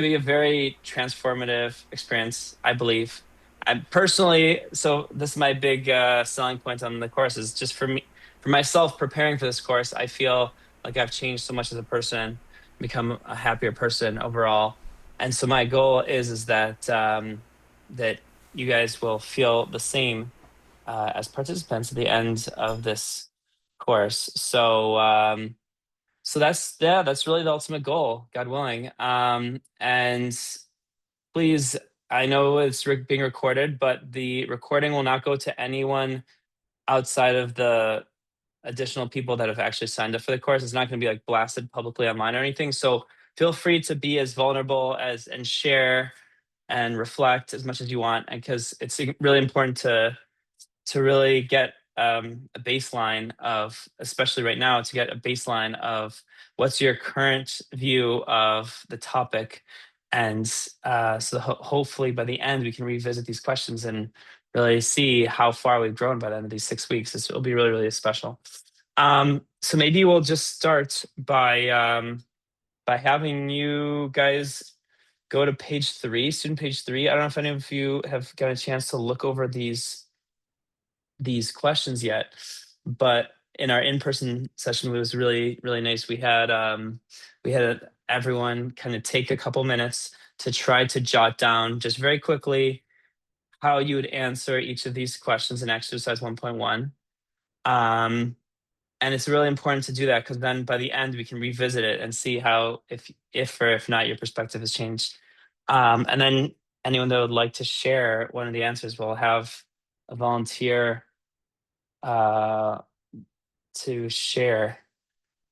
be a very transformative experience, I believe. I personally, so this is my big selling point on the course is just for me, for myself preparing for this course, I feel like I've changed so much as a person, become a happier person overall. And so my goal is that that you guys will feel the same as participants at the end of this course. So that's yeah, that's really the ultimate goal, God willing. And please, I know it's being recorded, but the recording will not go to anyone outside of the additional people that have actually signed up for the course. It's not going to be like blasted publicly online or anything. So feel free to be as vulnerable as and share and reflect as much as you want, because it's really important to really get a baseline of, especially right now, to get a baseline of what's your current view of the topic. And so hopefully by the end, we can revisit these questions and really see how far we've grown by the end of these 6 weeks. It'll be really, really special. So maybe we'll just start by having you guys go to page 3, student page 3. I don't know if any of you have got a chance to look over these questions yet, but in our in-person session, it was really, really nice. We had everyone kind of take a couple minutes to try to jot down just very quickly how you would answer each of these questions in exercise 1.1. And it's really important to do that because then by the end we can revisit it and see how, if or if not, your perspective has changed. And then anyone that would like to share one of the answers will have a volunteer uh, to share.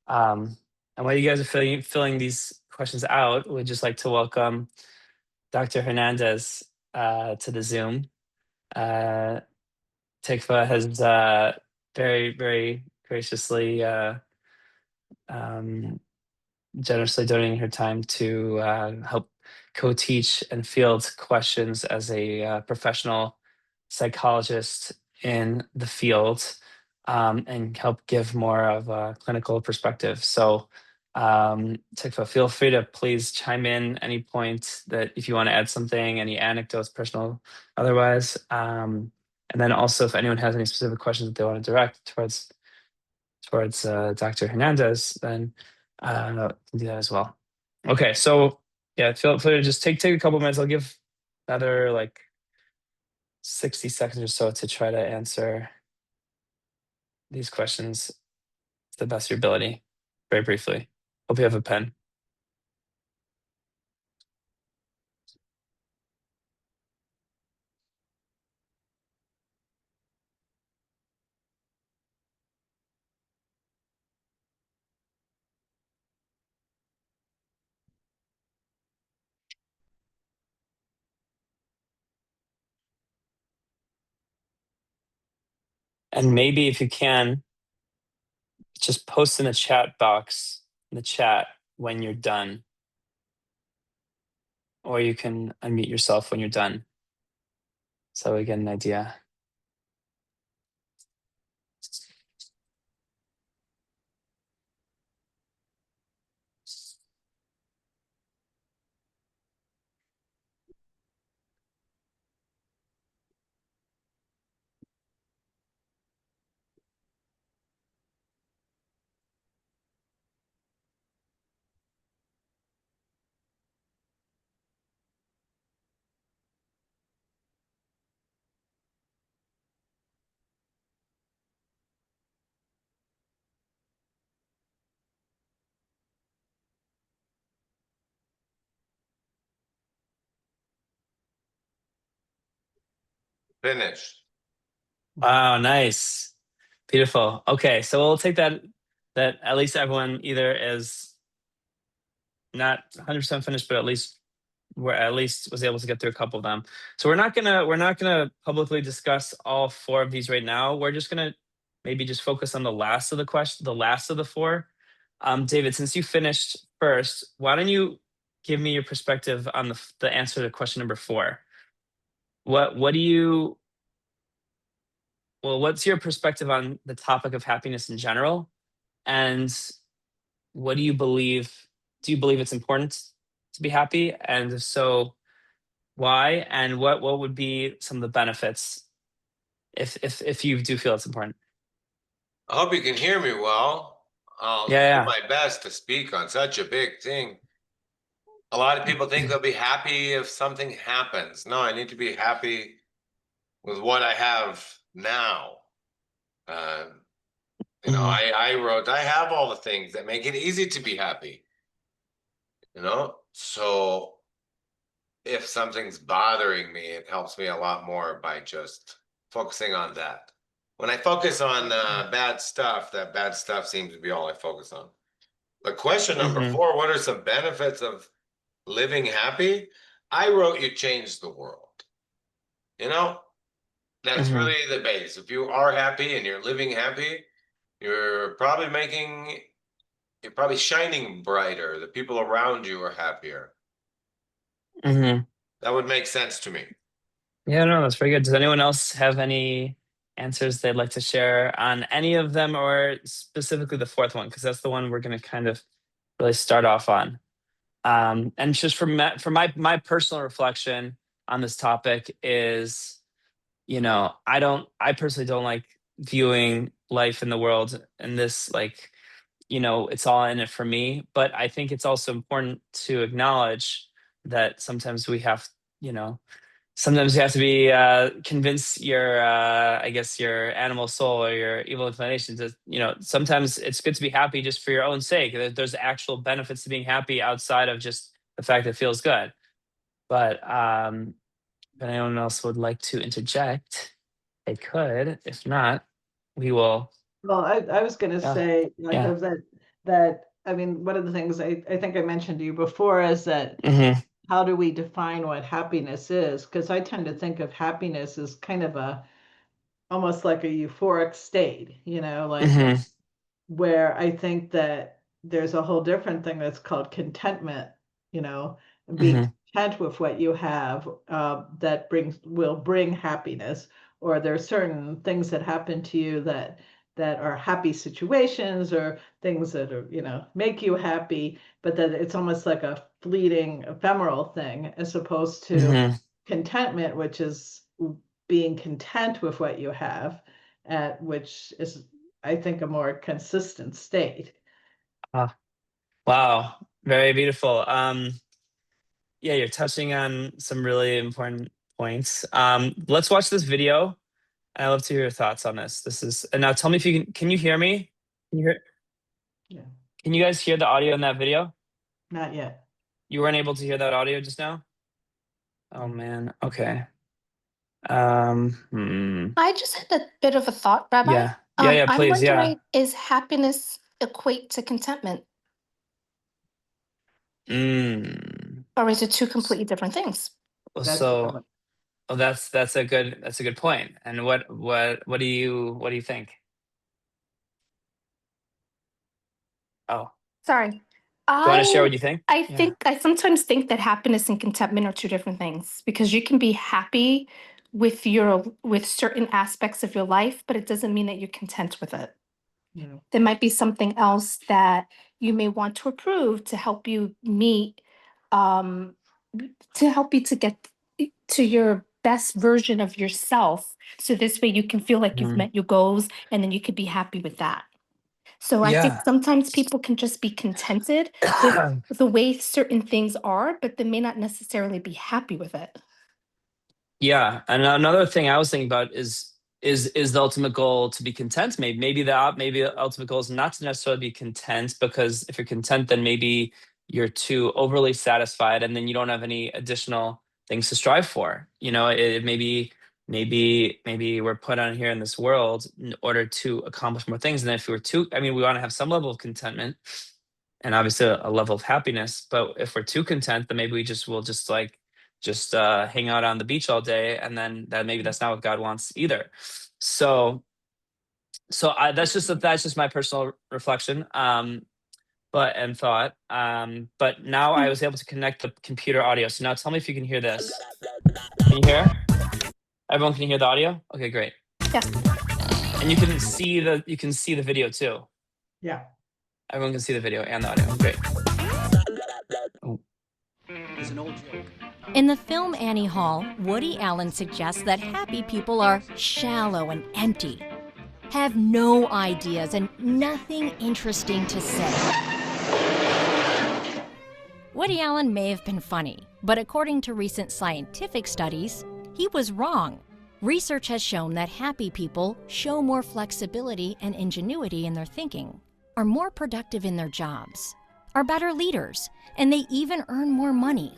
And while you guys are filling these questions out, we'd just like to welcome Dr. Hernandez to the Zoom. Uh, Tikva has very, very graciously, um, generously donating her time to help co-teach and field questions as a professional psychologist in the field, and help give more of a clinical perspective. So, Tikva, feel free to please chime in any point that if you want to add something, any anecdotes, personal, otherwise. And then also, if anyone has any specific questions that they want to direct towards Dr. Hernandez, then can do that as well. Okay, so yeah, feel free to just take a couple minutes. I'll give another like 60 seconds or so to try to answer these questions to the best of your ability, very briefly. Hope you have a pen. And maybe if you can, just post in the chat box in the chat when you're done, or you can unmute yourself when you're done so we get an idea. Finished. Wow, nice. Beautiful. Okay, so we'll take that at least everyone either is not 100% finished, but at least was able to get through a couple of them. So we're not gonna publicly discuss all 4 of these right now. We're just gonna maybe just focus on the last of the last of the 4. David, since you finished first, why don't you give me your perspective on the answer to question number 4? What do you Well, what's your perspective on the topic of happiness in general? And what do you believe? Do you believe it's important to be happy? And if so, why? And what would be some of the benefits if you do feel it's important? I hope you can hear me well. I'll Yeah, do my best to speak on such a big thing. A lot of people think they'll be happy if something happens. No, I need to be happy with what I have now. I wrote, I have all the things that make it easy to be happy. So if something's bothering me, it helps me a lot more by just focusing on that. When I focus on bad stuff, that bad stuff seems to be all I focus on. But question number 4, what are some benefits of living happy? I wrote you change the world. That's really the base. If you are happy and you're living happy, you're probably shining brighter. The people around you are happier. That would make sense to me. Yeah, no, that's very good. Does anyone else have any answers they'd like to share on any of them, or specifically the fourth one? Because that's the one we're going to kind of really start off on. And just for my personal reflection on this topic is, I personally don't like viewing life in the world in this, like, it's all in it for me. But I think it's also important to acknowledge that sometimes we have, sometimes you have to be convince your I guess your animal soul or your evil inclinations that sometimes it's good to be happy just for your own sake. There's actual benefits to being happy outside of just the fact that it feels good. But if anyone else would like to interject, they could. If not, we will. Well, I was going to say, yeah. that I mean, one of the things I think I mentioned to you before is that how do we define what happiness is? Because I tend to think of happiness as kind of almost like a euphoric state, where I think that there's a whole different thing that's called contentment, and being content with what you have, that will bring happiness. Or there are certain things that happen to you that are happy situations, or things that are, make you happy, but that it's almost like a fleeting, ephemeral thing, as opposed to contentment, which is being content with what you have, which is, I think, a more consistent state. Wow, very beautiful. Yeah, you're touching on some really important points. Let's watch this video. I'd love to hear your thoughts on this. And now tell me if you can you hear me? Can you hear? Yeah. Can you guys hear the audio in that video? Not yet. You weren't able to hear that audio just now? Oh man. Okay. I just had a bit of a thought, Rabbi. Yeah. Yeah, I'm please. Yeah. wondering, is happiness equate to contentment, or is it two completely different things? That's That's a good point. And what do you think? Oh, Sorry. do you want to share what you think? I sometimes think that happiness and contentment are two different things, because you can be happy with certain aspects of your life, but it doesn't mean that you're content with it. Yeah. There might be something else that you may want to improve to help you meet, to help you to get to your best version of yourself. So this way you can feel like you've met your goals, and then you could be happy with that. So I think sometimes people can just be contented with the way certain things are, but they may not necessarily be happy with it. Yeah, and another thing I was thinking about is the ultimate goal to be content? Maybe the ultimate goal is not to necessarily be content, because if you're content, then maybe you're too overly satisfied, and then you don't have any additional things to strive for. Maybe we're put on here in this world in order to accomplish more things, and if we want to have some level of contentment, and obviously a level of happiness. But if we're too content, then maybe will just hang out on the beach all day, and then that's not what God wants either. So that's just my personal reflection, and thought. But now I was able to connect the computer audio. So now tell me if you can hear this. Can you hear? Everyone can hear the audio? Okay, great. Yeah. And you can see the video too. Yeah. Everyone can see the video and the audio. Great. Oh. is an old joke. In the film Annie Hall, Woody Allen suggests that happy people are shallow and empty, have no ideas and nothing interesting to say. Woody Allen may have been funny, but according to recent scientific studies, he was wrong. Research has shown that happy people show more flexibility and ingenuity in their thinking, are more productive in their jobs, are better leaders, and they even earn more money.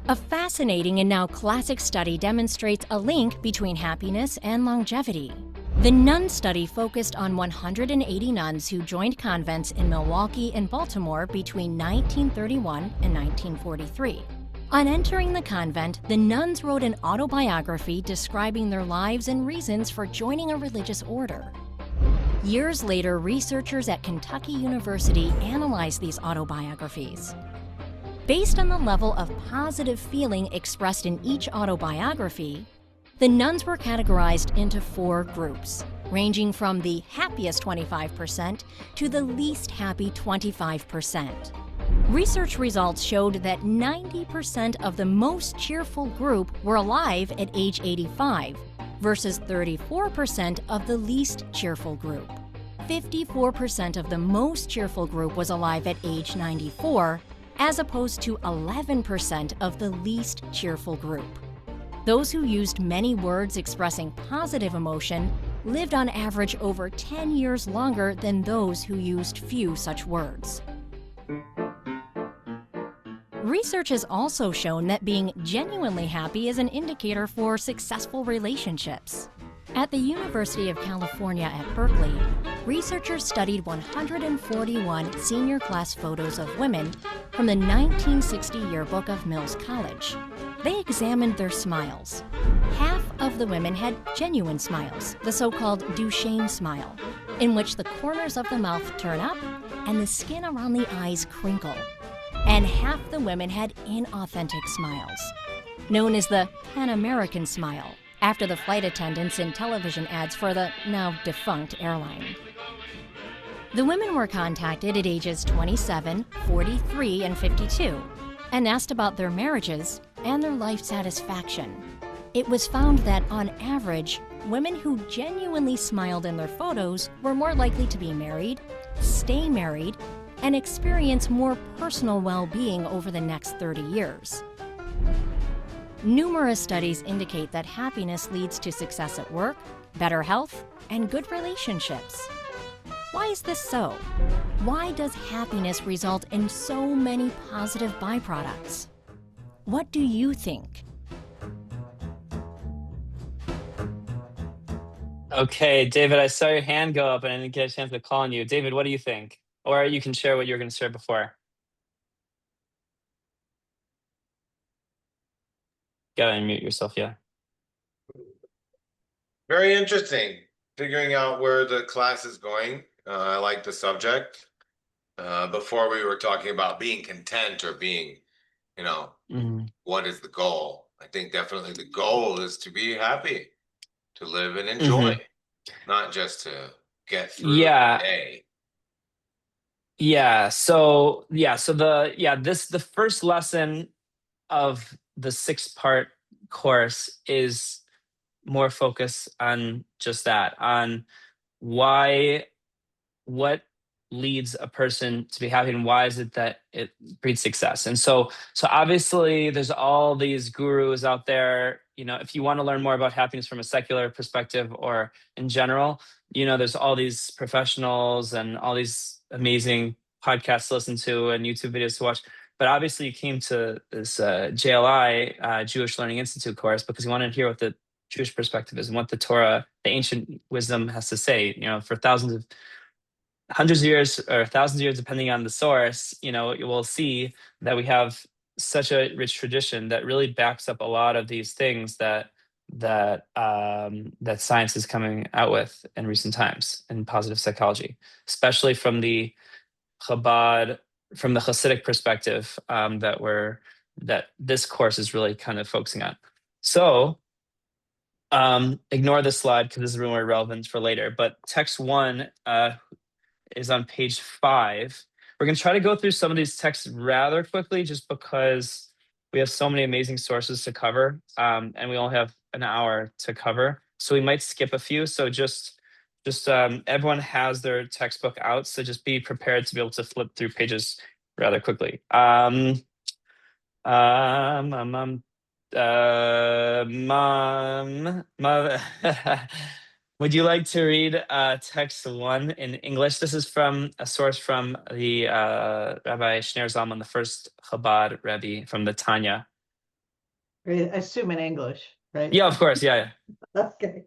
A fascinating and now classic study demonstrates a link between happiness and longevity. The Nun study focused on 180 nuns who joined convents in Milwaukee and Baltimore between 1931 and 1943. On entering the convent, the nuns wrote an autobiography describing their lives and reasons for joining a religious order. Years later, researchers at Kentucky University analyzed these autobiographies. Based on the level of positive feeling expressed in each autobiography, the nuns were categorized into 4 groups, ranging from the happiest 25% to the least happy 25%. Research results showed that 90% of the most cheerful group were alive at age 85, versus 34% of the least cheerful group. 54% of the most cheerful group was alive at age 94, as opposed to 11% of the least cheerful group. Those who used many words expressing positive emotion lived on average over 10 years longer than those who used few such words. Research has also shown that being genuinely happy is an indicator for successful relationships. At the University of California at Berkeley, researchers studied 141 senior class photos of women from the 1960 yearbook of Mills College. They examined their smiles. Half of the women had genuine smiles, the so-called Duchenne smile, in which the corners of the mouth turn up and the skin around the eyes crinkle. And half the women had inauthentic smiles, known as the Pan American smile, after the flight attendants in television ads for the now defunct airline. The women were contacted at ages 27, 43, and 52, and asked about their marriages and their life satisfaction. It was found that, on average, women who genuinely smiled in their photos were more likely to be married, stay married, and experience more personal well-being over the next 30 years. Numerous studies indicate that happiness leads to success at work, better health, and good relationships. Why is this so? Why does happiness result in so many positive byproducts? What do you think? Okay, David, I saw your hand go up and I didn't get a chance to call on you. David, what do you think? Or you can share what you were going to share before. Gotta unmute yourself, yeah. Very interesting. Figuring out where the class is going. I like the subject. Before we were talking about being content or being, what is the goal? I think definitely the goal is to be happy, to live and enjoy, not just to get through the day. The first lesson of the 6-part course is more focus on just that, on what leads a person to be happy and why is it that it breeds success. And so obviously there's all these gurus out there, if you want to learn more about happiness from a secular perspective or in general, there's all these professionals and all these amazing podcasts to listen to and YouTube videos to watch. But obviously you came to this JLI, Jewish Learning Institute course, because you wanted to hear what the Jewish perspective is and what the Torah, the ancient wisdom has to say, for hundreds of years or thousands of years, depending on the source, you will see that we have such a rich tradition that really backs up a lot of these things that science is coming out with in recent times in positive psychology, especially from the Hasidic perspective, that this course is really kind of focusing on. So ignore this slide because this is really more relevant for later. But text 1 is on page 5, We're going to try to go through some of these texts rather quickly, just because we have so many amazing sources to cover, and we only have an hour to cover. So we might skip a few. So just everyone has their textbook out, so just be prepared to be able to flip through pages rather quickly. Would you like to read text 1 in English? This is from a source from the Rabbi Shneur Zalman, the first Chabad Rebbe from the Tanya. I assume in English, right? Yeah, of course. Yeah. Okay.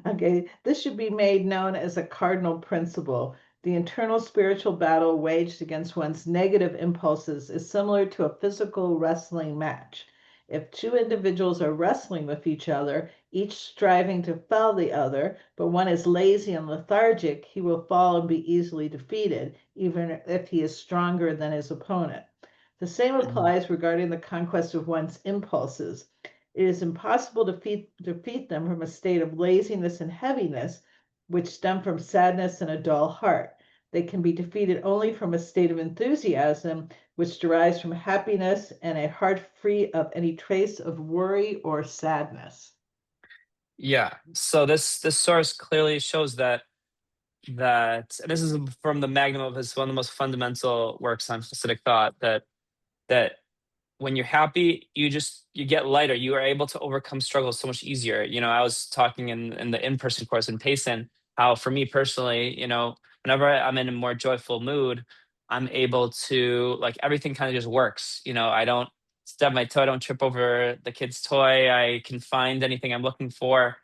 Okay. This should be made known as a cardinal principle. The internal spiritual battle waged against one's negative impulses is similar to a physical wrestling match. If two individuals are wrestling with each other, each striving to fell the other, but one is lazy and lethargic, he will fall and be easily defeated, even if he is stronger than his opponent. The same applies regarding the conquest of one's impulses. It is impossible to defeat them from a state of laziness and heaviness, which stem from sadness and a dull heart. They can be defeated only from a state of enthusiasm, which derives from happiness and a heart free of any trace of worry or sadness. Yeah. So this source clearly shows that and this is from the magnum of his one of the most fundamental works on Hasidic thought, that when you're happy, you get lighter. You are able to overcome struggles so much easier. I was talking in the in-person course in Payson, how for me personally, whenever I'm in a more joyful mood, I'm able to, like, everything kind of just works. I don't stub my toe, I don't trip over the kid's toy. I can find anything I'm looking for,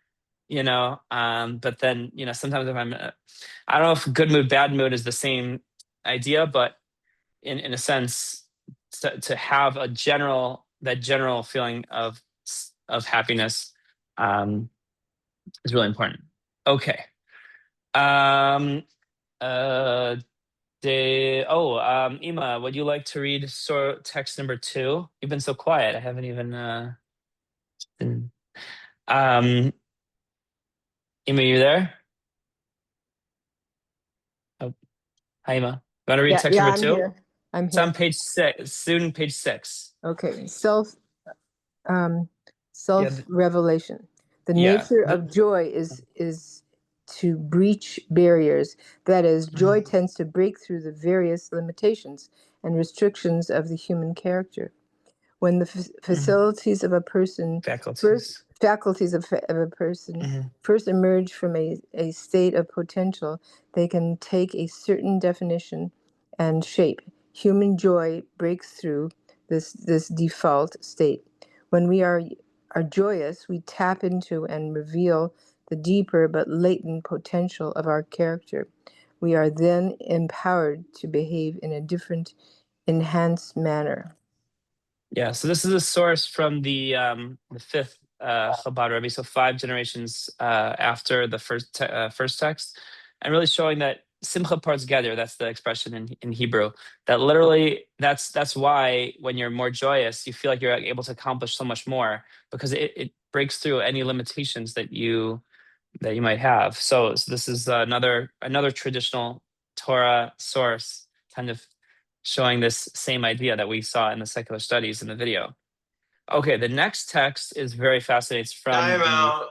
but then, sometimes if I don't know if good mood, bad mood is the same idea, but in a sense, to have that general feeling of happiness is really important. Okay. Ima, would you like to read text number 2? You've been so quiet. I haven't even been. Ima, you there? Oh, hi, Ima. Want to read text number 2? Here. I'm It's here. on page 6, student page 6. Okay. Self-revelation. The Yeah. nature of joy is to breach barriers. That is, joy tends to break through the various limitations and restrictions of the human character. When the faculties of a person first emerge from a state of potential, they can take a certain definition and shape. Human joy breaks through this default state. When we are joyous, we tap into and reveal the deeper but latent potential of our character. We are then empowered to behave in a different, enhanced manner. Yeah, so this is a source from the 5th Chabad Rebbe, so 5 generations after the first text, and really showing that simcha parts gather. That's the expression in Hebrew. That literally, that's why when you're more joyous, you feel like you're able to accomplish so much more, because it breaks through any limitations that you might have. So this is another traditional Torah source, kind of showing this same idea that we saw in the secular studies in the video. Okay, the next text is very fascinating. It's from Time out.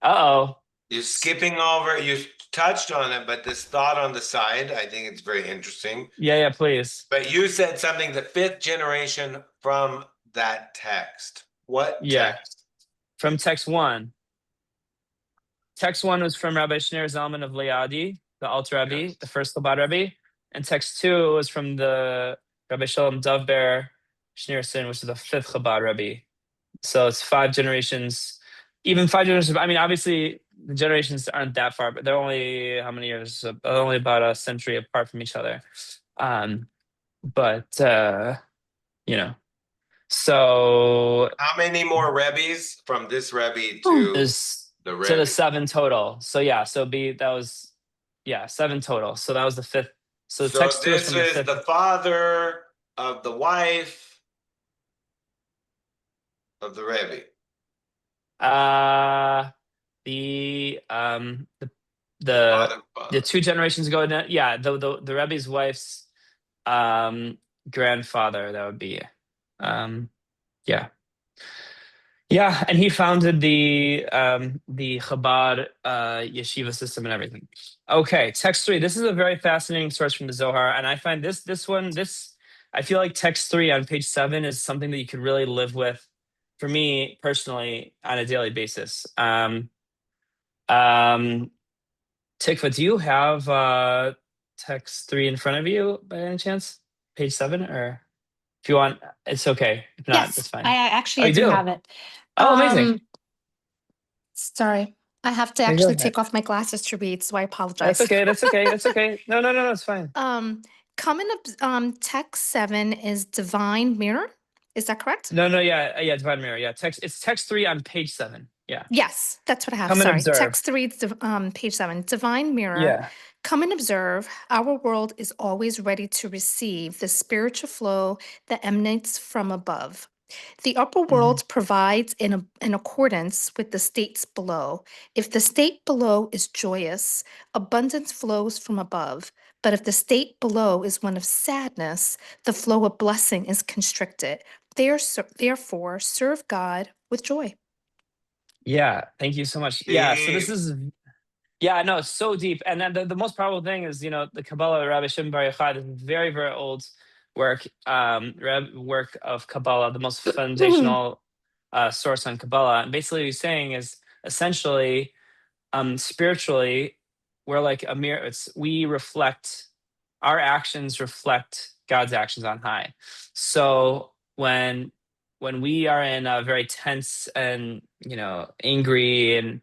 Uh-oh. You're skipping over, you touched on it, but this thought on the side, I think it's very interesting. Yeah, please. But you said something, the 5th generation from that text. What text? From text 1. Text 1 was from Rabbi Shneur Zalman of Liadi, the Alter Rebbe, the first Chabad Rebbe. And text 2 was from the Rabbi Shalom Dovber Schneerson, which is the 5th Chabad Rebbe. So it's 5 generations, even 5 generations. I mean, obviously the generations aren't that far, but they're only how many years? Only about a century apart from each other. So how many more Rebbes from this Rebbe to the Rebbe? To the 7 total. So that was 7 total. So that was the 5th. So text 2 this is from the father of the wife of the Rebbe. The 2 generations ago. Yeah, the Rebbe's wife's grandfather, that would be. Yeah. Yeah, and he founded the Chabad yeshiva system and everything. Okay, text 3. This is a very fascinating source from the Zohar, and I find this I feel like text 3 on page 7 is something that you could really live with, for me personally, on a daily basis. Tikva, do you have text 3 in front of you by any chance? Page 7, or if you want, it's okay. If not, Yes, it's fine. I actually Oh, I you do do? have it. Oh, amazing. Sorry, I have to Yeah, go actually ahead. take off my glasses to read, so I That's apologize. okay. That's okay. That's okay. No, it's fine. Coming up, text 7 is divine mirror. Is that correct? No, yeah, divine mirror. Yeah, it's text 3 on page 7. Yeah. Yes, that's what I have. Come and Sorry. observe. Text 3, page 7. Divine mirror. Yeah. Come and observe. Our world is always ready to receive the spiritual flow that emanates from above. The upper world provides in accordance with the states below. If the state below is joyous, abundance flows from above. But if the state below is one of sadness, the flow of blessing is constricted. Therefore, serve God with joy. Yeah. Thank you so much. Yeah. So this Deep. is. Yeah, no, it's so deep. And then the most powerful thing is, the Kabbalah of Rabbi Shimon Bar Yochai, this very, very old work, work of Kabbalah, the most foundational source on Kabbalah. And basically what he's saying is essentially, spiritually, we're like a mirror. Our actions reflect God's actions on high. So when we are in a very tense and, angry and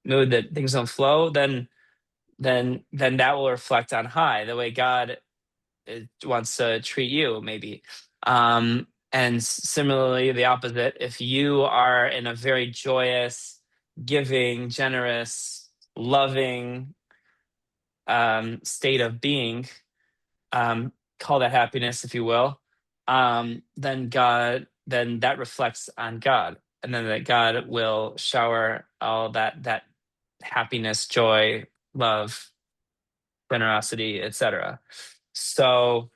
mood that things don't flow, then that will reflect on high, the way God wants to treat you, maybe. And similarly, the opposite. If you are in a very joyous, giving, generous, loving state of being, call that happiness, if you will, then that reflects on God, and then that God will shower all that happiness, joy, love, generosity, etc. So,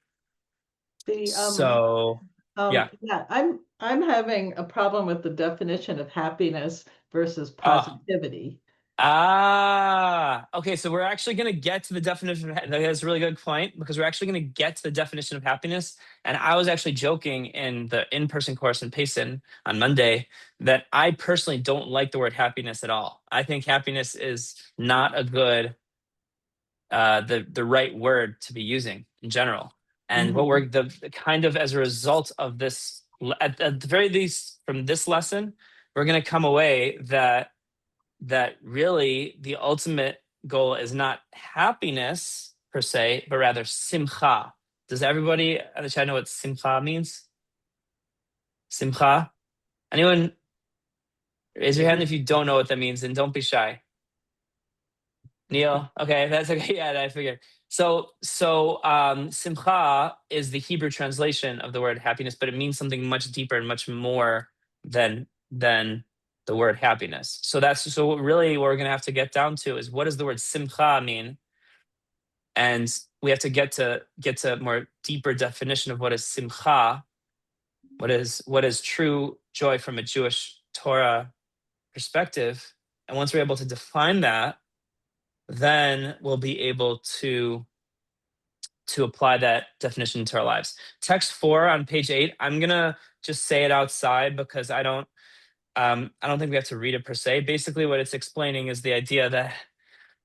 The yeah. yeah, I'm having a problem with the definition of happiness versus Ah, positivity. okay. So we're actually going to get to the definition. That's a really good point, because we're actually going to get to the definition of happiness. And I was actually joking in the in-person course in Payson on Monday that I personally don't like the word happiness at all. I think happiness is not a good, the right word to be using in general. And what we're the kind of, as a result of this, at the very least from this lesson, we're going to come away that really the ultimate goal is not happiness per se, but rather simcha. Does everybody in the chat know what simcha means? Simcha? Anyone? Raise your hand if you don't know what that means, and don't be shy. Neil, okay, that's okay. Yeah, I figured. So simcha is the Hebrew translation of the word happiness, but it means something much deeper and much more than the word happiness. So really what we're gonna have to get down to is, what does the word simcha mean? And we have to get to more deeper definition of what is simcha, what is true joy from a Jewish Torah perspective. And once we're able to define that, then we'll be able to apply that definition to our lives. Text 4 on page 8, I'm gonna just say it outside because I don't think we have to read it per se. Basically, what it's explaining is the idea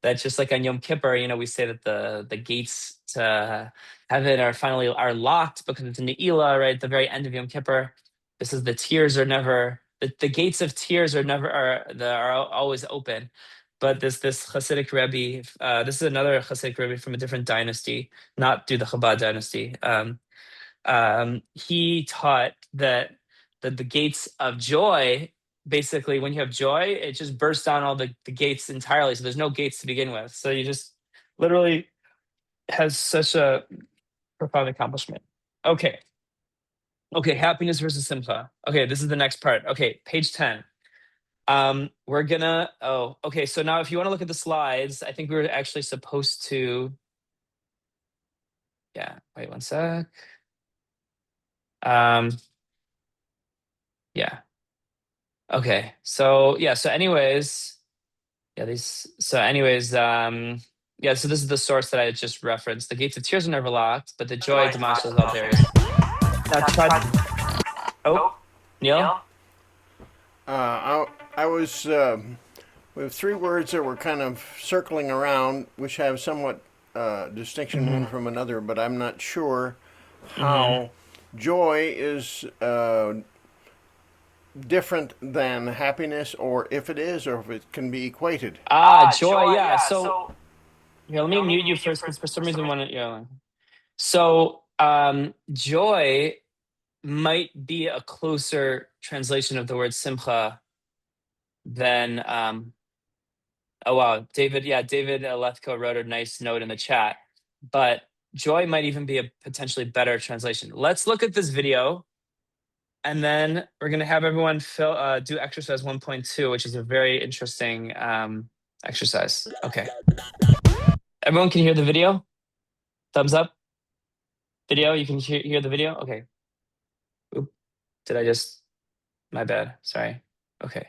that just like on Yom Kippur, we say that the gates to heaven are locked because it's a Ne'ilah, right at the very end of Yom Kippur. This is the gates of tears are always open. But this Hasidic Rebbe, this is another Hasidic Rebbe from a different dynasty, not through the Chabad dynasty. He taught that the gates of joy, basically, when you have joy, it just bursts down all the gates entirely. So there's no gates to begin with. So you just literally has such a profound accomplishment. Okay, happiness versus simcha. Okay, this is the next part. Okay, page 10. We're gonna, okay, so now if you want to look at the slides, I think we were actually supposed to, Yeah, wait one sec. Yeah. Okay. So yeah. So anyways, yeah. Yeah. So this is the source that I just referenced. The gates of tears are never locked, but the joy demonstrates all various. Now try. Oh, Neil. I was with three words that were kind of circling around, which have somewhat distinction one from another, but I'm not sure how joy is different than happiness, or if it is, or if it can be equated. Joy. Yeah. So here, let me mute you first because for some reason one. Yeah. So joy might be a closer translation of the word simcha than oh wow, David Lethko wrote a nice note in the chat, but joy might even be a potentially better translation. Let's look at this video, and then we're going to have everyone do exercise 1.2, which is a very interesting exercise. Okay, everyone can hear the video? Thumbs up. Video, you can hear the video? Okay. Oop, did I just, my bad, sorry. Okay.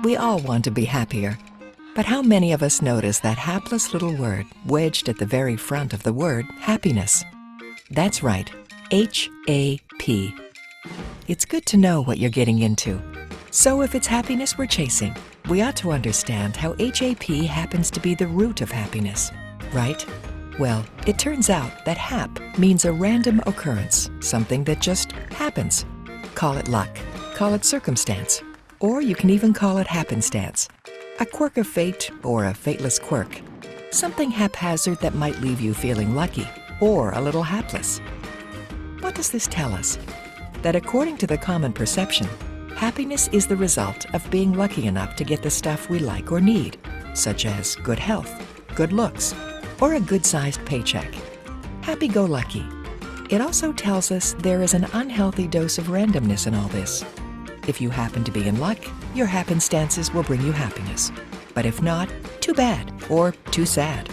We all want to be happier. But how many of us notice that hapless little word wedged at the very front of the word happiness? That's right, H-A-P. It's good to know what you're getting into. So if it's happiness we're chasing, we ought to understand how HAP happens to be the root of happiness, right? Well, it turns out that hap means a random occurrence, something that just happens. Call it luck, call it circumstance, or you can even call it happenstance. A quirk of fate or a fateless quirk. Something haphazard that might leave you feeling lucky or a little hapless. What does this tell us? That according to the common perception, happiness is the result of being lucky enough to get the stuff we like or need, such as good health, good looks, or a good-sized paycheck. Happy-go-lucky. It also tells us there is an unhealthy dose of randomness in all this. If you happen to be in luck, your happenstances will bring you happiness. But if not, too bad or too sad.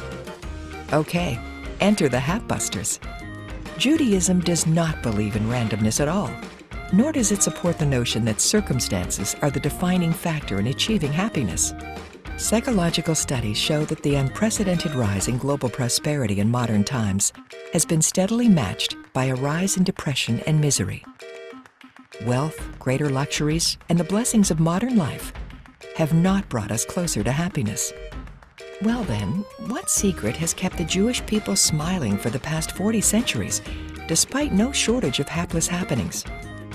Okay, enter the Hapbusters. Judaism does not believe in randomness at all, nor does it support the notion that circumstances are the defining factor in achieving happiness. Psychological studies show that the unprecedented rise in global prosperity in modern times has been steadily matched by a rise in depression and misery. Wealth, greater luxuries, and the blessings of modern life have not brought us closer to happiness. Well then, what secret has kept the Jewish people smiling for the past 40 centuries, despite no shortage of hapless happenings?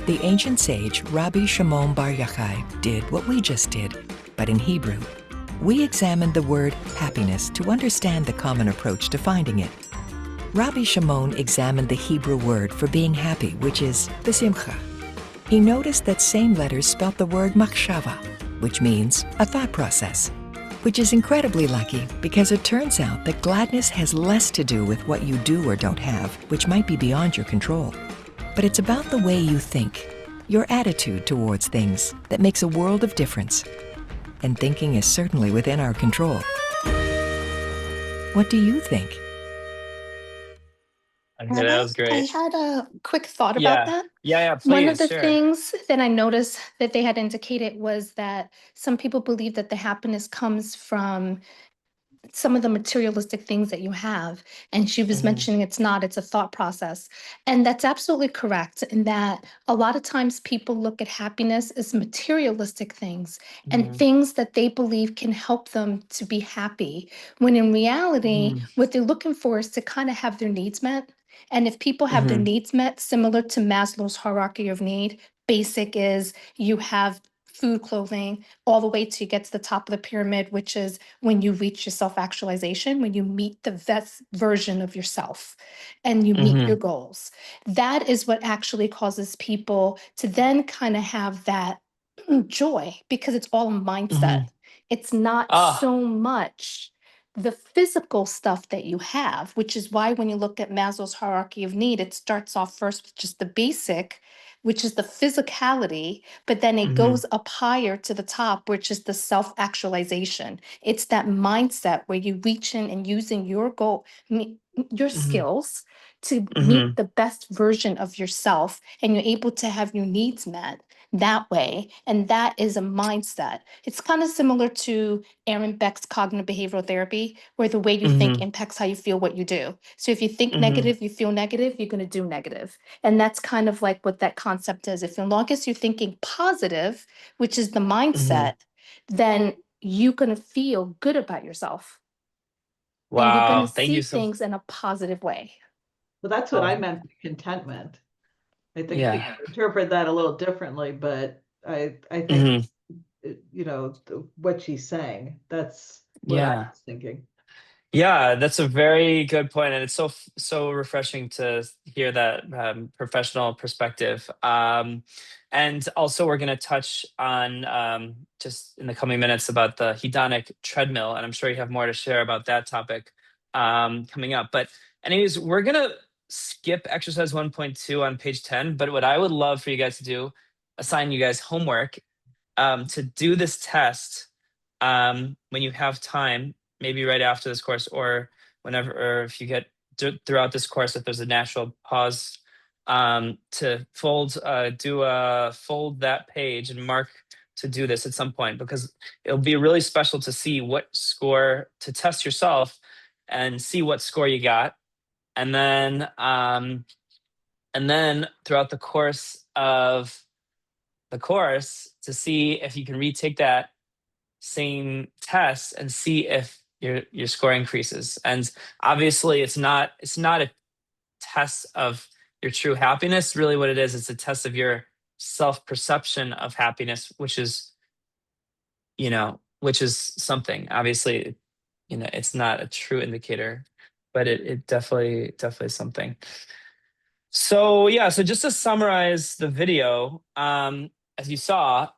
The ancient sage Rabbi Shimon Bar Yochai did what we just did, but in Hebrew. We examined the word happiness to understand the common approach to finding it. Rabbi Shimon examined the Hebrew word for being happy, which is besimcha. He noticed that same letters spelt the word machshava, which means a thought process, which is incredibly lucky because it turns out that gladness has less to do with what you do or don't have, which might be beyond your control. But it's about the way you think, your attitude towards things, that makes a world of difference. And thinking is certainly within our control. What do you think? Okay, that was great. I had a quick thought about that. Yeah, please, One of the sure. things that I noticed that they had indicated was that some people believe that the happiness comes from some of the materialistic things that you have. And she was mentioning it's not, it's a thought process. And that's absolutely correct in that a lot of times people look at happiness as materialistic things and things that they believe can help them to be happy. When in reality, what they're looking for is to kind of have their needs met. And if people have their needs met, similar to Maslow's hierarchy of need, basic is you have food, clothing, all the way to you get to the top of the pyramid, which is when you reach your self-actualization, when you meet the best version of yourself and you meet your goals. That is what actually causes people to then kind of have that joy because it's all a mindset. It's not so much the physical stuff that you have, which is why when you look at Maslow's hierarchy of need, it starts off first with just the basic, which is the physicality, but then it goes up higher to the top, which is the self-actualization. It's that mindset where you reach in and using your goal, your skills to meet the best version of yourself, and you're able to have your needs met that way. And that is a mindset. It's kind of similar to Aaron Beck's cognitive behavioral therapy, where the way you think impacts how you feel what you do. So if you think negative, you feel negative, you're going to do negative. And that's kind of like what that concept is. If as long as you're thinking positive, which is the mindset, then you're going to feel good about yourself. And you're going Wow. to Thank you see so things in a positive way. Well, that's what I meant by contentment. I think Yeah. people interpret that a little differently, but I think what she's saying. That's what I Yeah. was thinking. Yeah, that's a very good point, and it's so refreshing to hear that professional perspective. And also, we're going to touch on just in the coming minutes about the hedonic treadmill, and I'm sure you have more to share about that topic coming up. But anyways, we're going to skip exercise 1.2 on page 10. But what I would love for you guys to do, assign you guys homework to do this test when you have time, maybe right after this course or whenever, or if you get throughout this course, if there's a natural pause, to fold that page and mark to do this at some point, because it'll be really special to see what score, to test yourself and see what score you got. And then throughout the course of the course, to see if you can retake that same test and see if your score increases. And obviously it's not a test of your true happiness. Really what it is, it's a test of your self-perception of happiness, which is something. Obviously, it's not a true indicator, but it definitely is something. So yeah, so just to summarize the video, as you saw,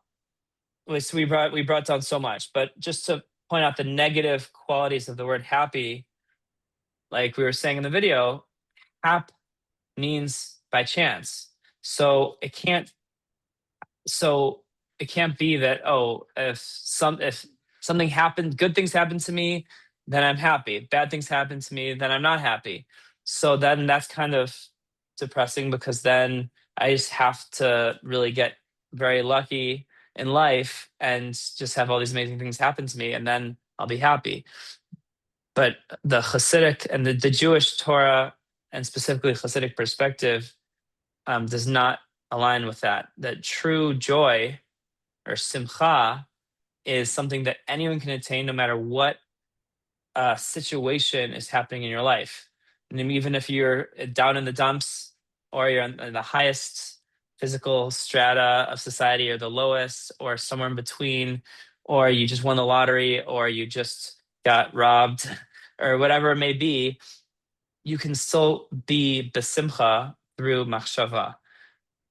we brought down so much, but just to point out the negative qualities of the word happy, like we were saying in the video, hap means by chance. So it can't be that, if something happened, good things happen to me, then I'm happy. Bad things happen to me, then I'm not happy. So then that's kind of depressing, because then I just have to really get very lucky in life and just have all these amazing things happen to me, and then I'll be happy. But the Hasidic and the Jewish Torah, and specifically Hasidic perspective, does not align with that. That true joy, or simcha, is something that anyone can attain no matter what situation is happening in your life. And even if you're down in the dumps, or you're in the highest physical strata of society, or the lowest, or somewhere in between, or you just won the lottery, or you just got robbed, or whatever it may be, you can still be besimcha through machshava.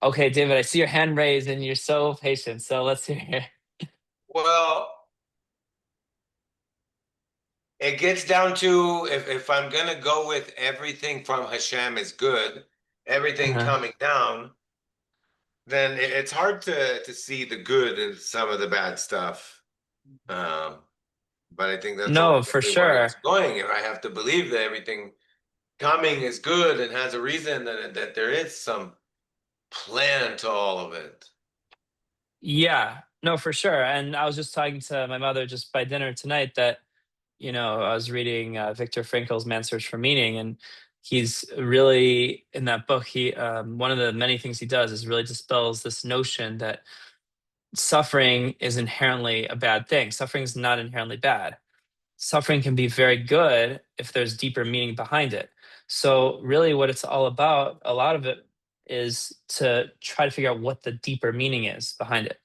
Okay, David, I see your hand raised and you're so patient. So let's hear. Well, it gets down to, if I'm gonna go with everything from Hashem is good, everything coming down, then it's hard to see the good in some of the bad stuff. But I think that's No, for ultimately where it's sure. going. If I have to believe that everything coming is good and has a reason, that there is some plan to all of it. Yeah, no, for sure. And I was just talking to my mother just by dinner tonight that, I was reading Viktor Frankl's Man's Search for Meaning, and he's really, in that book, he one of the many things he does is really dispels this notion that suffering is inherently a bad thing. Suffering is not inherently bad. Suffering can be very good if there's deeper meaning behind it. So really what it's all about, a lot of it, is to try to figure out what the deeper meaning is behind it.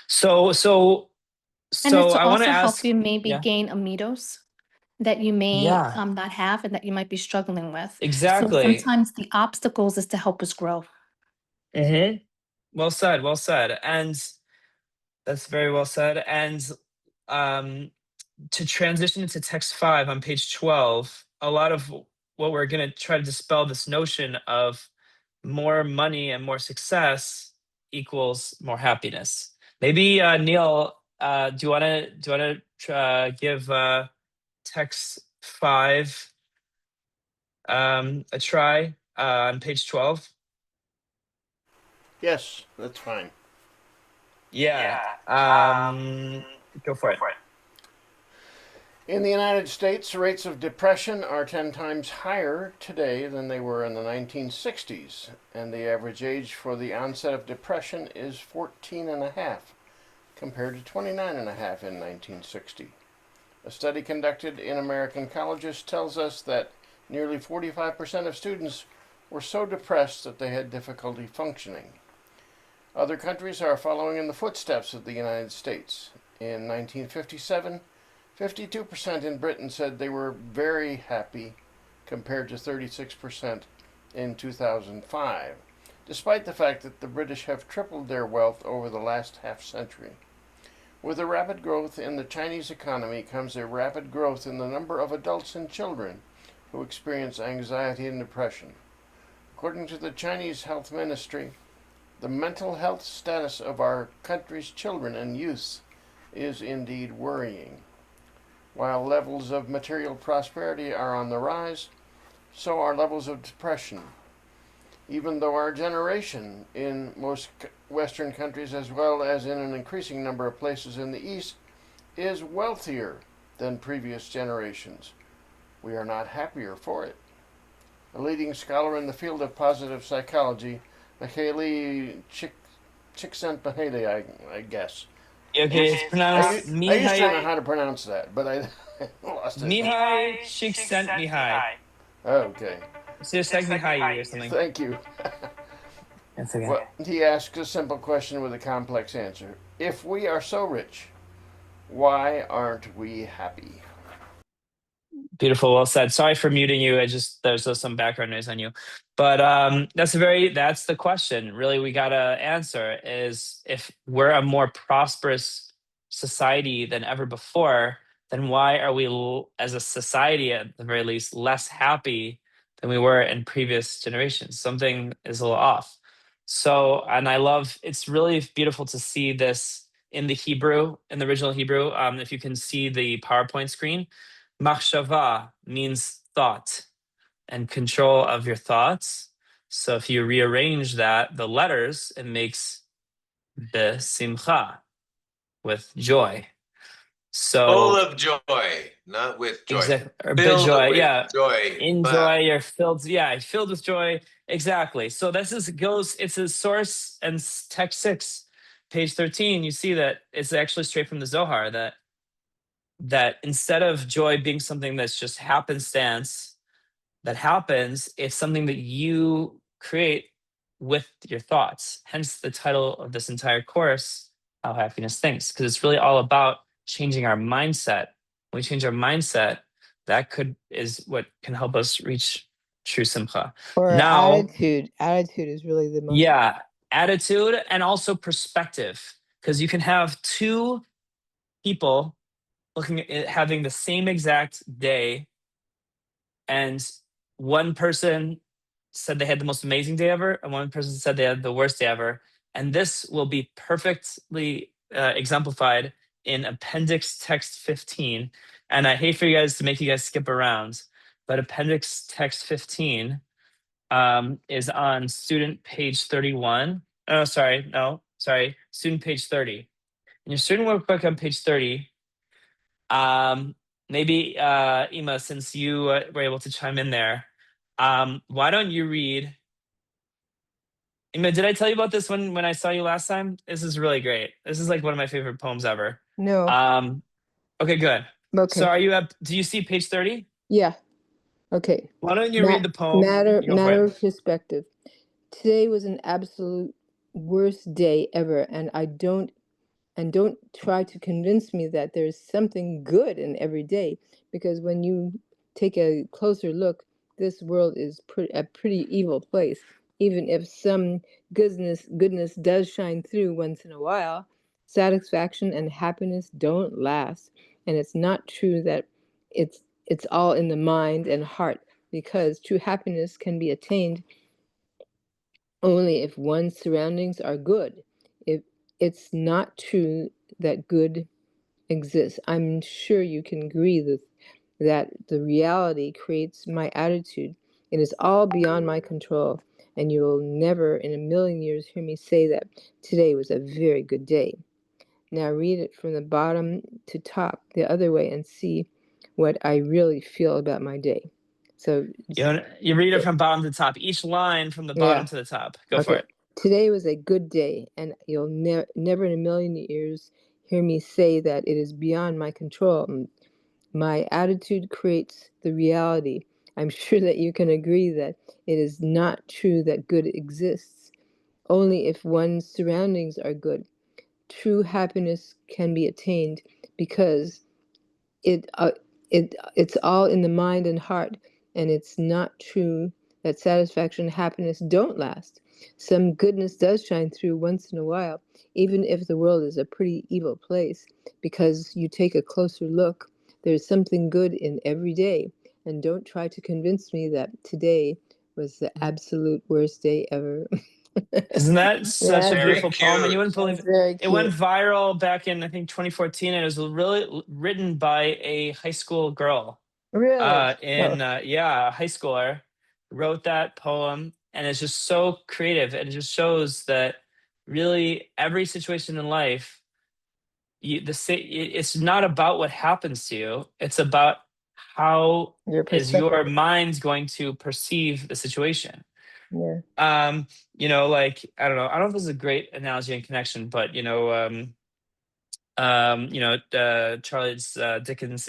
So And it's to I want also to help ask, you maybe yeah, gain amigos that you may yeah, not have and that you might be struggling with. So exactly. sometimes the obstacles is to help us grow. Hmm. Well said, well said. And that's very well said. And um, to transition into text 5 on page 12, a lot of what we're going to try to dispel this notion of more money and more success equals more happiness. Maybe Neil, do you want to give text 5 a try on page 12? Yes, that's fine. Yeah. Go for it. In the United States, rates of depression are 10 times higher today than they were in the 1960s, and the average age for the onset of depression is 14 and a half, compared to 29 and a half in 1960. A study conducted in American colleges tells us that nearly 45% of students were so depressed that they had difficulty functioning. Other countries are following in the footsteps of the United States. In 1957, 52% in Britain said they were very happy, compared to 36% in 2005, despite the fact that the British have tripled their wealth over the last half-century. With a rapid growth in the Chinese economy comes a rapid growth in the number of adults and children who experience anxiety and depression. According to the Chinese Health Ministry, the mental health status of our country's children and youth is indeed worrying. While levels of material prosperity are on the rise, so are levels of depression. Even though our generation, in most Western countries as well as in an increasing number of places in the East, is wealthier than previous generations, we are not happier for it. A leading scholar in the field of positive psychology, Mihaly Csikszentmihalyi, I guess. Okay, it's pronounced I used to know Mihai. how to pronounce that, but I lost it. Mihai Csikszentmihalyi. Okay. So it's like Mihai or something. Thank you. That's okay. Well, he asks a simple question with a complex answer. If we are so rich, why aren't we happy? Beautiful, well said. Sorry for muting you. There's some background noise on you, but that's the question. Really, we gotta answer is if we're a more prosperous society than ever before, then why are we, as a society, at the very least, less happy than we were in previous generations? Something is a little off. So, and it's really beautiful to see this in the Hebrew, in the original Hebrew. If you can see the PowerPoint screen. Machshava means thought and control of your thoughts. So if you rearrange the letters, it makes besimcha, with joy. So full of joy, not with joy. Or filled joy, with yeah. joy. In joy, you're filled. Yeah, filled with joy. Exactly. So it's a source and text 6, page 13. You see that it's actually straight from the Zohar that instead of joy being something that's just happenstance that happens, it's something that you create with your thoughts. Hence the title of this entire course, How Happiness Thinks, because it's really all about changing our mindset. When we change our mindset, is what can help us reach true simcha. Or Now, attitude. Attitude is really the most. Yeah, attitude and also perspective, because you can have two people looking at having the same exact day, and one person said they had the most amazing day ever, and one person said they had the worst day ever. And this will be perfectly exemplified in appendix text 15. And I hate for you guys to make you guys skip around, but appendix text 15 is on student page 31. Oh, sorry, no, sorry, student page 30. And your student will click on page 30. Maybe Ima, since you were able to chime in there, why don't you read? Ima, did I tell you about this when I saw you last time? This is really great. This is like one of my favorite poems ever. No. Okay, good. Okay. So are you up? Do you see page 30? Yeah. Okay. Why don't you read the poem? Matter of perspective. Today was an absolute worst day ever, and don't try to convince me that there's something good in every day, because when you take a closer look, this world is a pretty evil place. Even if some goodness does shine through once in a while, satisfaction and happiness don't last. And it's not true that it's all in the mind and heart, because true happiness can be attained only if one's surroundings are good. If it's not true that good exists, I'm sure you can agree that the reality creates my attitude. It is all beyond my control, and you will never in a million years hear me say that today was a very good day. Now read it from the bottom to top the other way and see what I really feel about my day. So You read it from bottom to top, each line from the bottom to the top. Go for it. Today was a good day, and you'll never in a million years hear me say that it is beyond my control. My attitude creates the reality. I'm sure that you can agree that it is not true that good exists, only if one's surroundings are good. True happiness can be attained because it's all in the mind and heart, and it's not true that satisfaction and happiness don't last. Some goodness does shine through once in a while, even if the world is a pretty evil place, because you take a closer look. There's something good in every day, and don't try to convince me that today was the absolute worst day ever. Isn't that such a beautiful poem? And you wouldn't believe it. It went viral back in, I think, 2014. And it was really written by a high school girl. Really? A high schooler wrote that poem. And it's just so creative. And it just shows that really every situation in life, it's not about what happens to you. It's about how is your mind going to perceive the situation. Yeah. Like, I don't know if this is a great analogy and connection, but Charles Dickens'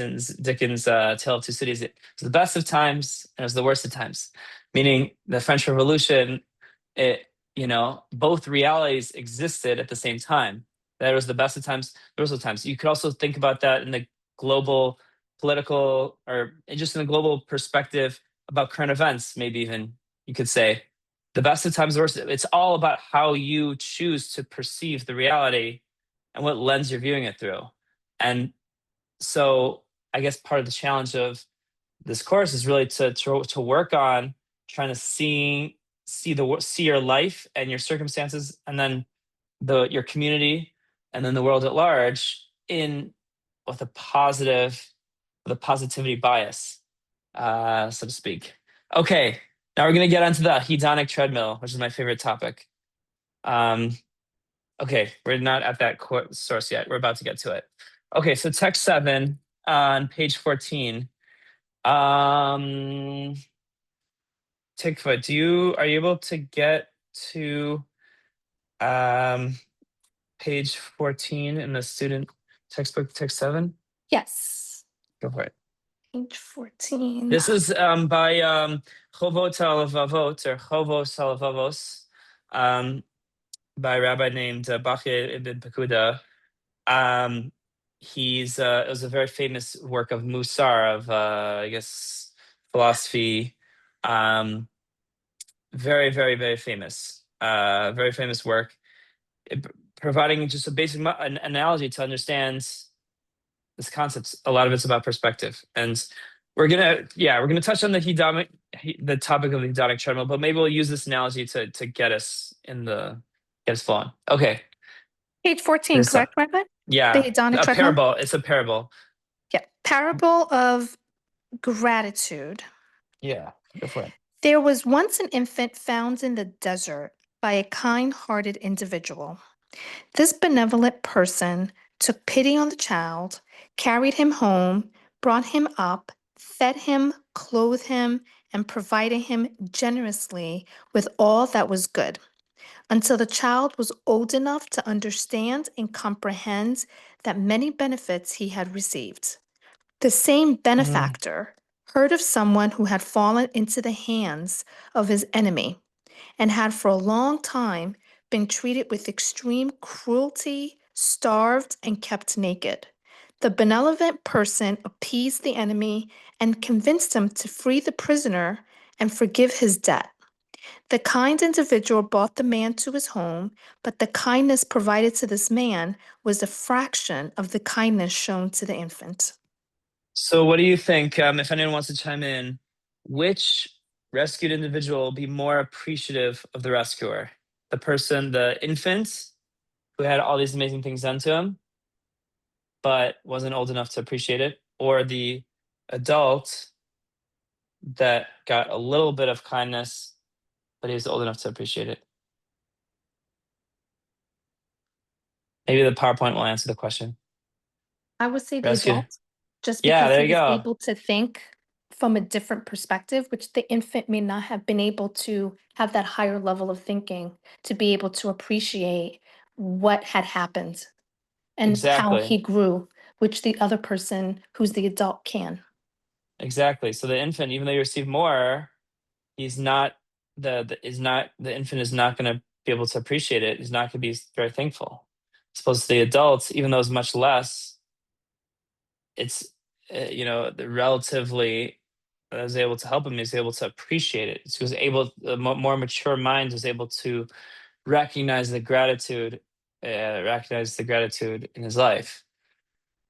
Tale of Two Cities. It was the best of times and it was the worst of times, meaning the French Revolution. Both realities existed at the same time. That was the best of times, the worst of times. You could also think about that in the global political, or just in a global perspective about current events. Maybe even you could say the best of times, the worst. It's all about how you choose to perceive the reality and what lens you're viewing it through. And so I guess part of the challenge of this course is really to work on trying to see your life and your circumstances, and then your community, and then the world at large with a positivity bias, so to speak. Okay, now we're going to get onto the hedonic treadmill, which is my favorite topic. Okay, we're not at that source yet. We're about to get to it. Okay, so text 7 on page 14. Tikva, are you able to get to page 14 in the student textbook, text 7? Yes. Go for it. Page 14. This is by Chovot HaLevavot, or Chovos HaLevavos, by a rabbi named Bachya ibn Pekuda. It was a very famous work of Musar, of I guess philosophy. Very, very, very famous. Very famous work, providing just a basic analogy to understand this concept. A lot of it's about perspective, and we're gonna touch on the topic of the hedonic treadmill, but maybe we'll use this analogy to get us flowing. Okay. Page 14, correct, Rabbi? Yeah. The hedonic treadmill? Parable. It's a parable. Yeah. Parable of gratitude. Yeah. Go for it. There was once an infant found in the desert by a kind-hearted individual. This benevolent person took pity on the child, carried him home, brought him up, fed him, clothed him, and provided him generously with all that was good, until the child was old enough to understand and comprehend that many benefits he had received. The same benefactor heard of someone who had fallen into the hands of his enemy and had for a long time been treated with extreme cruelty, starved, and kept naked. The benevolent person appeased the enemy and convinced him to free the prisoner and forgive his debt. The kind individual brought the man to his home, but the kindness provided to this man was a fraction of the kindness shown to the infant. So what do you think, if anyone wants to chime in, which rescued individual will be more appreciative of the rescuer. The person, the infant who had all these amazing things done to him, but wasn't old enough to appreciate it, or the adult that got a little bit of kindness, but he was old enough to appreciate it. Maybe the PowerPoint will answer the question. I would say the Rescued. adult, just Yeah, because there he you was go. able to think from a different perspective, which the infant may not have been able to have that higher level of thinking to be able to appreciate what had happened and how he Exactly. grew, which the other person who's the adult can. Exactly. So the infant, even though you receive more, he's not the infant is not going to be able to appreciate it. He's not going to be very thankful. As opposed to the adults, even though it's much less, it's relatively. I was able to help him. He's able to appreciate it. So he was able. The more mature mind was able to recognize the gratitude in his life.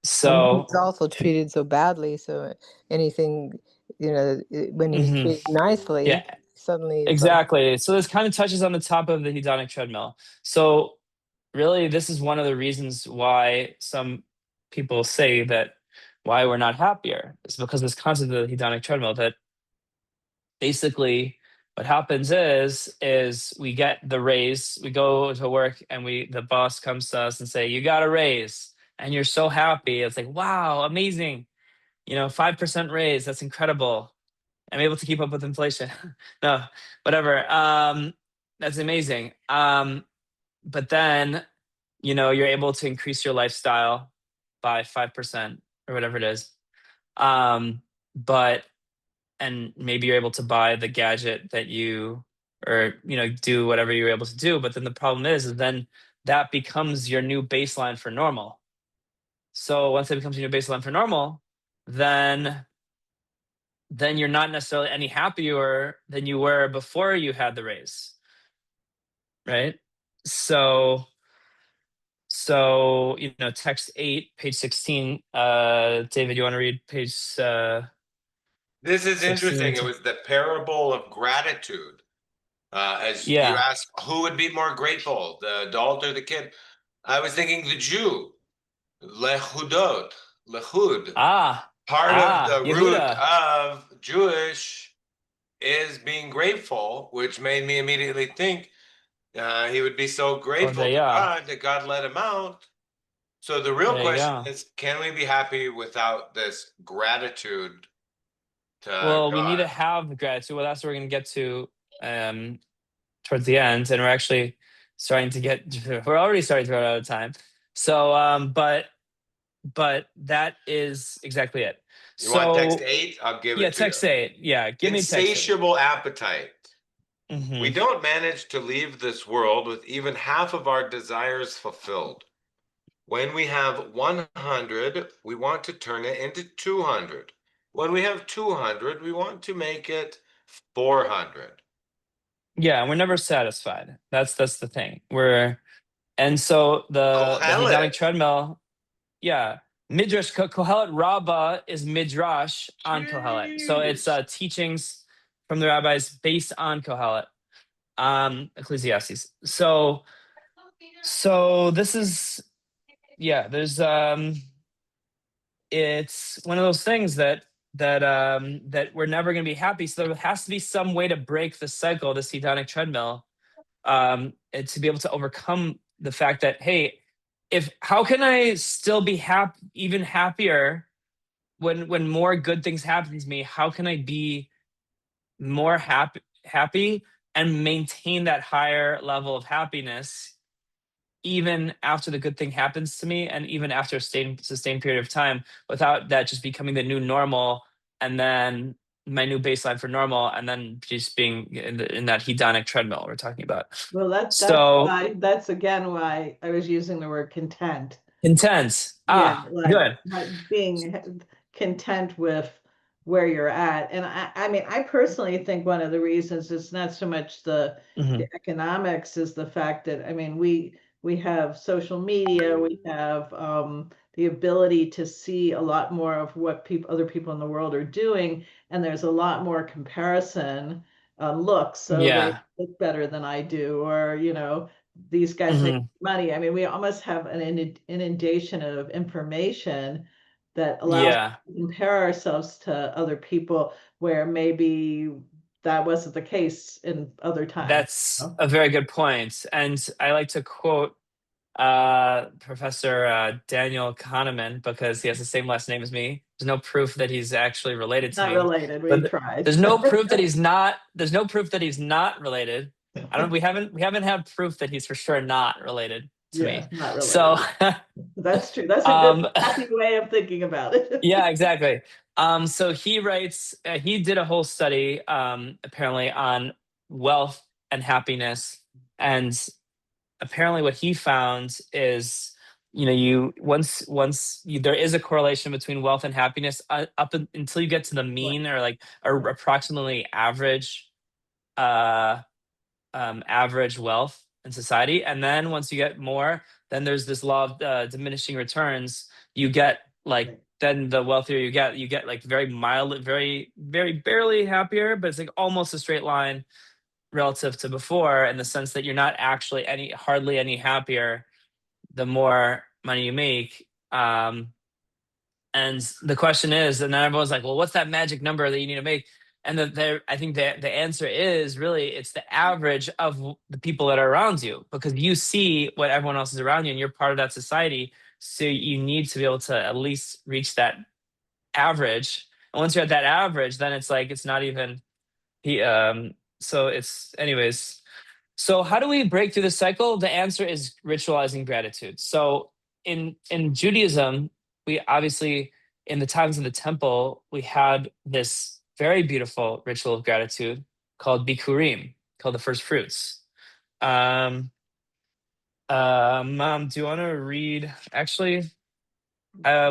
And So he's also treated so badly, so anything, when he's mhm. treated nicely, Yeah, suddenly it's like, exactly. So this kind of touches on the top of the hedonic treadmill. So really, this is one of the reasons why some people say that why we're not happier is because this concept of the hedonic treadmill, that basically what happens is we get the raise, we go to work, and the boss comes to us and say, you got a raise, and you're so happy. It's like, wow, amazing. 5% raise, that's incredible. I'm able to keep up with inflation. No, whatever. That's amazing. But then, you're able to increase your lifestyle by 5% or whatever it is. And maybe you're able to buy the gadget that do whatever you're able to do. But then the problem is then that becomes your new baseline for normal. So once it becomes your new baseline for normal, then you're not necessarily any happier than you were before you had the raise, right? So text 8, page 16. David, you want to read page This is 16? interesting. It was the parable of gratitude. As you Yeah. asked, who would be more grateful, the adult or the kid? I was thinking the Jew, lehud. Part of the root Yehuda. of Jewish is being grateful, which made me immediately think he would be so grateful to God that God let him out. So the real question is, can we be happy without this gratitude to Well, God? we need to have gratitude. Well, that's what we're going to get to towards the end, and we're actually we're already starting to run out of time. So, but that is exactly it. You want text 8? I'll give it to you. Yeah, text 8. Yeah, give me text 8. Insatiable appetite. Mm-hmm. We don't manage to leave this world with even half of our desires fulfilled. When we have 100, we want to turn it into 200. When we have 200, we want to make it 400. Yeah, we're never satisfied. That's the thing. And so the hedonic treadmill. Yeah, Midrash Kohelet Rabbah is Midrash on Kohelet. So it's teachings from the rabbis based on Kohelet, Ecclesiastes. So this is there's it's one of those things that we're never going to be happy. So there has to be some way to break the cycle, this hedonic treadmill, and to be able to overcome the fact that, hey, how can I still be even happier when more good things happen to me? How can I be more happy and maintain that higher level of happiness even after the good thing happens to me, and even after a sustained period of time, without that just becoming the new normal, and then my new baseline for normal, and then just being in that hedonic treadmill we're talking about. Well, that's again why I was using the word content. Content. Good. Being content with where you're at. And I mean, I personally think one of the reasons it's not so much the economics is the fact that, I mean, we have social media, we have the ability to see a lot more of what other people in the world are doing, and there's a lot more comparison looks, so they Yeah. look better than I do, or these guys make money. I mean, we almost have an inundation of information that allows us Yeah. to compare ourselves to other people, where maybe that wasn't the case in other times. That's a very good point. And I like to quote Professor Daniel Kahneman, because he has the same last name as me. There's no proof that he's actually related to Not me. related. We But tried. there's no proof that he's not. There's no proof that he's not related. We haven't had proof that he's for sure not related to Yes, me. not related. So That's true. That's a good happy way of thinking about it. yeah, exactly. So he writes. He did a whole study, apparently, on wealth and happiness, and apparently what he found is, you there is a correlation between wealth and happiness, until you get to the mean, or like approximately average average wealth in society. And then once you get more, then there's this law of diminishing returns. You get like, then the wealthier you get like very mild, very very barely happier, but it's like almost a straight line relative to before, in the sense that you're not actually hardly any happier the more money you make. And the question is, and then everyone's like, well, what's that magic number that you need to make? And I think the answer is really, it's the average of the people that are around you, because you see what everyone else is around you, and you're part of that society. So you need to be able to at least reach that average. And once you're at that average, then it's like, it's not even so it's, anyways. So how do we break through the cycle? The answer is ritualizing gratitude. So in Judaism, we obviously, in the times of the temple, we had this very beautiful ritual of gratitude called bikurim, called the first fruits. Mom, do you want to read? Actually,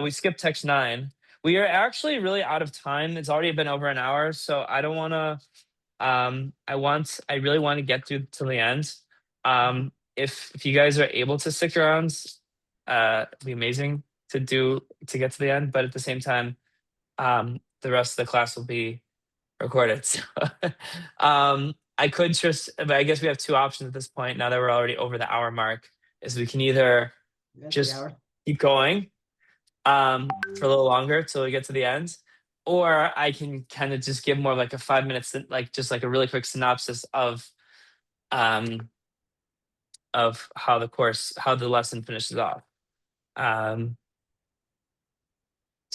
we skipped text 9. We are actually really out of time. It's already been over an hour, so I don't want to. I really want to get through to the end. If you guys are able to stick around, it'd be amazing to get to the end. But at the same time, the rest of the class will be recorded. So, I could just, but I guess we have two options at this point. Now that we're already over the hour mark, is we can either just keep going, for a little longer till we get to the end, or I can kind of just give more of like a 5 minutes, like just like a really quick synopsis of how the lesson finishes off. Do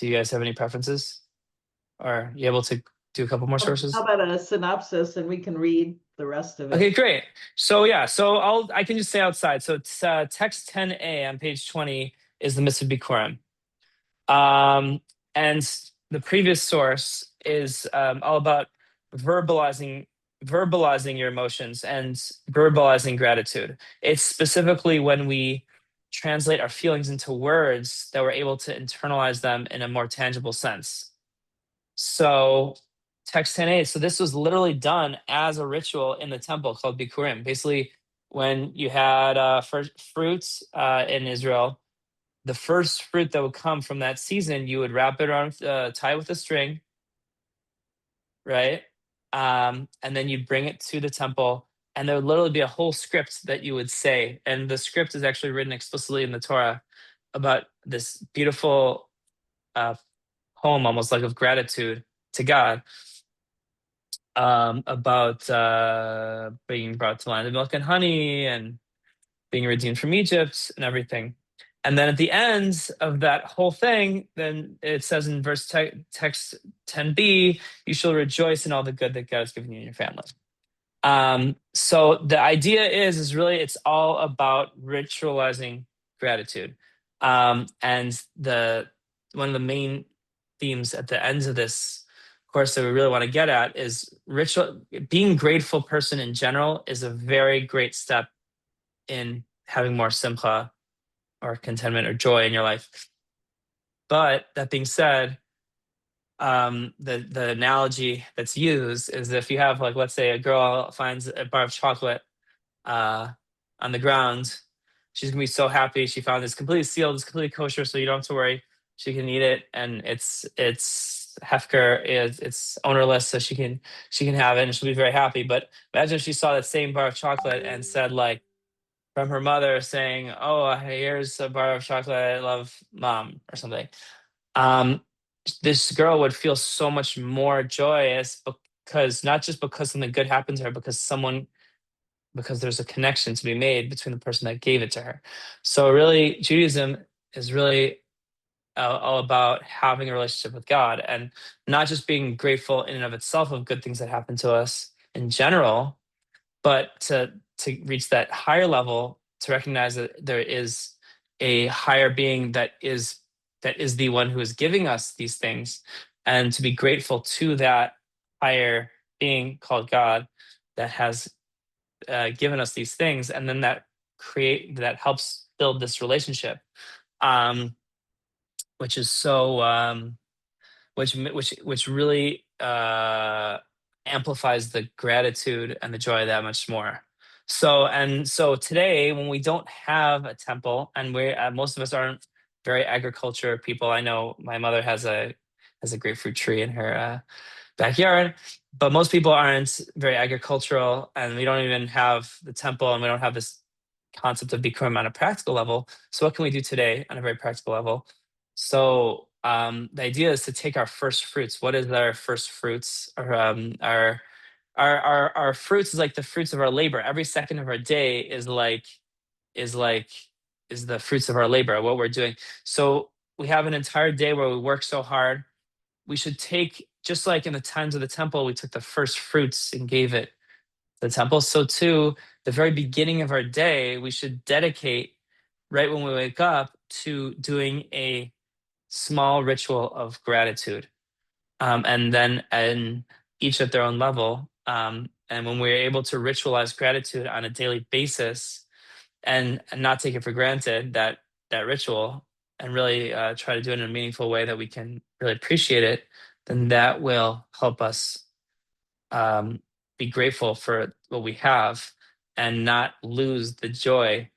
you guys have any preferences? Or are you able to do a couple more sources? How about a synopsis, and we can read the rest of it? Okay, great. So yeah, I can just say outside. So it's text 10a on page 20 is the Mitzvah Bikurim. And the previous source is all about verbalizing your emotions and verbalizing gratitude. It's specifically when we translate our feelings into words that we're able to internalize them in a more tangible sense. So text 10a, so this was literally done as a ritual in the temple called Bikurim. Basically, when you had fruits in Israel, the first fruit that would come from that season, you would wrap it around, tie it with a string, right? And then you'd bring it to the temple, and there would literally be a whole script that you would say. And the script is actually written explicitly in the Torah about this beautiful poem, almost like of gratitude to God, about being brought to the land of milk and honey, and being redeemed from Egypt and everything. And then at the end of that whole thing, then it says in text 10b, you shall rejoice in all the good that God has given you and your family. So the idea is really, it's all about ritualizing gratitude. And one of the main themes at the ends of this course that we really want to get at is being a grateful person in general is a very great step in having more simcha, or contentment, or joy in your life. But that being said, the analogy that's used is, if you have, like, let's say a girl finds a bar of chocolate on the ground, she's gonna be so happy she found this completely sealed, it's completely kosher, so you don't have to worry. She can eat it, and it's Hefker it's ownerless, so she can have it and she'll be very happy. But imagine if she saw that same bar of chocolate and said, like, from her mother saying, "Oh, here's a bar of chocolate. I love mom," or something. This girl would feel so much more joyous, because not just because something good happened to her, because there's a connection to be made between the person that gave it to her. So really, Judaism is really all about having a relationship with God, and not just being grateful in and of itself of good things that happen to us in general, but to reach that higher level, to recognize that there is a higher being that is the one who is giving us these things, and to be grateful to that higher being called God that has given us these things, and then that helps build this relationship, which is so which really amplifies the gratitude and the joy that much more. So today, when we don't have a temple, and we most of us aren't very agriculture people. I know my mother has a grapefruit tree in her backyard, but most people aren't very agricultural, and we don't even have the temple, and we don't have this concept of Bikurim on a practical level. So what can we do today on a very practical level? So the idea is to take our first fruits. What is our first fruits? Our fruits is like the fruits of our labor. Every second of our day is the fruits of our labor, what we're doing. So we have an entire day where we work so hard. We should take, just like in the times of the temple, we took the first fruits and gave it to the temple. So too, the very beginning of our day, we should dedicate right when we wake up to doing a small ritual of gratitude, and each at their own level. And when we're able to ritualize gratitude on a daily basis, and not take it for granted, that ritual, and really try to do it in a meaningful way that we can really appreciate it, then that will help us be grateful for what we have, and not lose the joy,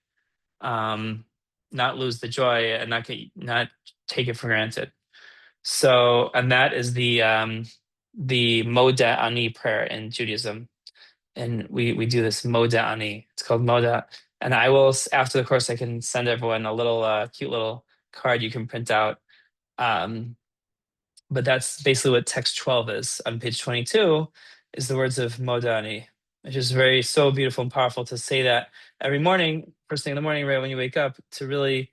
and not take it for granted. So, and that is the Moda Ani prayer in Judaism. And we do this Moda Ani. It's called Moda. And I will, after the course, I can send everyone a little cute little card you can print out. But that's basically what text 12 is. On page 22 is the words of Moda Ani, which is so beautiful and powerful to say that every morning, first thing in the morning, right when you wake up, to really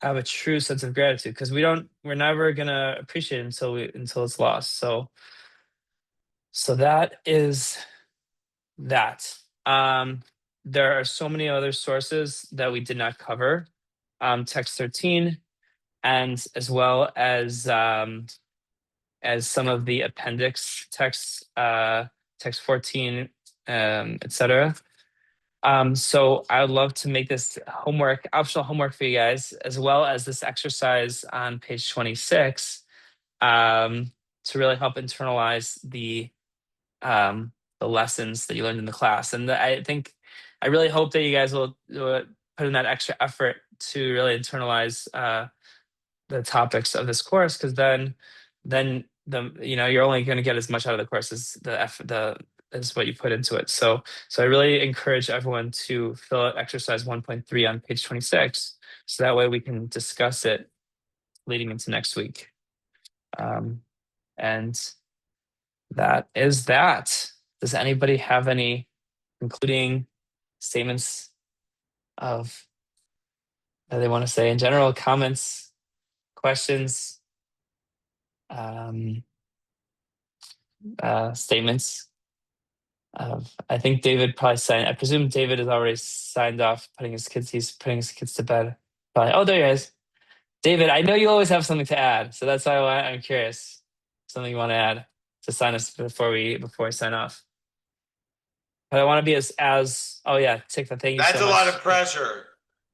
have a true sense of gratitude, because we're never gonna appreciate it until it's lost. So that is that. There are so many other sources that we did not cover, text 13, and as well as some of the appendix texts, text 14, etc. So I would love to make this optional homework for you guys, as well as this exercise on page 26, to really help internalize the lessons that you learned in the class. And I really hope that you guys will put in that extra effort to really internalize the topics of this course, because then you're only going to get as much out of the course as what you put into it. So I really encourage everyone to fill out exercise 1.3 on page 26, so that way we can discuss it leading into next week. And that is that. Does anybody have any concluding statements that they want to say in general, comments, questions, statements? I think David probably signed. I presume David has already signed off, he's putting his kids to bed. Probably. Oh, there he is. David, I know you always have something to add, so that's why I'm curious. Something you want to add to sign us before we sign off? But I want to be as oh yeah, Tikva, thank you so much. That's a lot of pressure.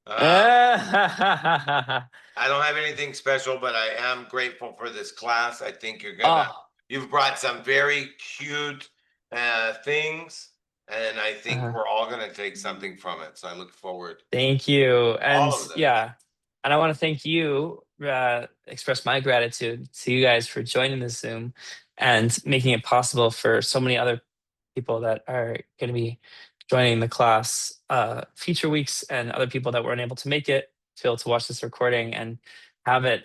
I don't have anything special, but I am grateful for this class. I think you've brought some very cute things, and I think we're all going to take something from it. So I look forward. Thank you. And All of them. yeah, and I want to thank you express my gratitude to you guys for joining the Zoom and making it possible for so many other people that are going to be joining the class future weeks, and other people that weren't able to make it to be able to watch this recording and have it